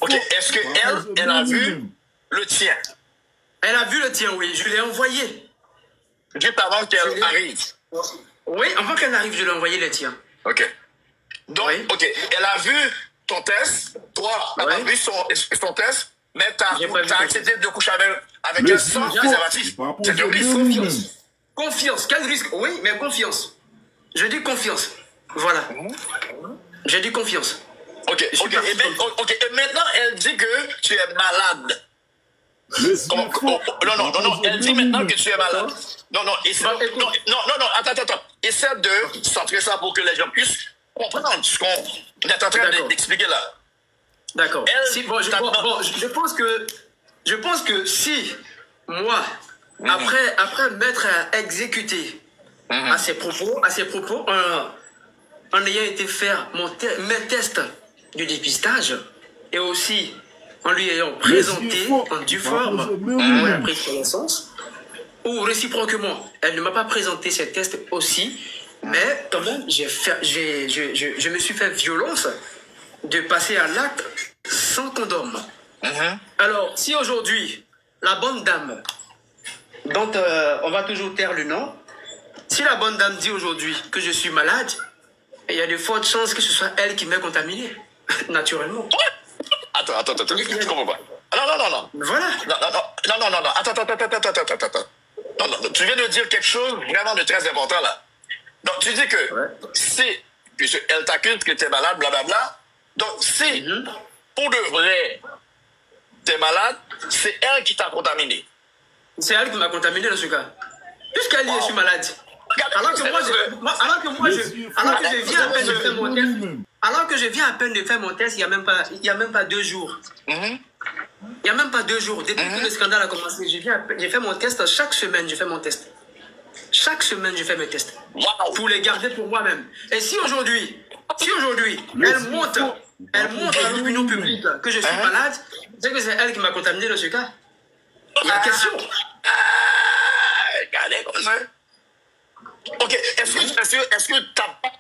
Ok, est-ce qu'elle a vu le tien? Elle a vu le tien, oui. Je l'ai envoyé. Juste avant qu'elle arrive. Oui, avant qu'elle arrive, je lui ai envoyé le tien. Ok. Donc, Oui. ok, elle a vu ton test. Toi, elle a vu son test, mais t'as accepté de coucher avec elle sans préservatif. C'est un risque. Confiance. Quel risque? Oui, mais confiance. Je dis confiance. Voilà. J'ai dit confiance. Ok. Et maintenant, elle dit que tu es malade. Non, elle dit maintenant que tu es malade. Non, attends. Essaie de centrer ça pour que les gens puissent comprendre ce qu'on est en train d'expliquer là. D'accord. Je pense que si moi, après m'être exécuté à ses propos, en ayant été faire mes tests de dépistage et aussi en lui ayant présenté en due forme elle a pris connaissance, ou réciproquement, elle ne m'a pas présenté ces tests aussi, mais quand même, je me suis fait violence de passer à l'acte sans condom. Alors, si aujourd'hui, la bonne dame, dont on va toujours taire le nom, si la bonne dame dit aujourd'hui que je suis malade, il y a de fortes chances que ce soit elle qui m'ait contaminé, naturellement. Attends, je comprends pas. Non. Voilà. Non, attends. Non, tu viens de dire quelque chose vraiment de très important là. Donc, tu dis que si, puisqu'elle t'accuse que tu es malade, blablabla, donc si, pour de vrai, tu es malade, c'est elle qui t'a contaminé. C'est elle qui m'a contaminé dans ce cas. Puisqu'elle dit que je suis malade. Alors que je viens à peine de faire mon test. Alors que je viens à peine de faire mon test, il n'y a même pas 2 jours. Il n'y a même pas 2 jours. Depuis que le scandale a commencé, j'ai fait mon test chaque semaine, je fais mon test. Chaque semaine, je fais mes tests. Pour les garder pour moi-même. Et si aujourd'hui, elle montre à l'opinion publique que je suis malade, c'est que c'est elle qui m'a contaminé dans ce cas. Il y a question. Regardez comme ça. Ok, est-ce que t'as pas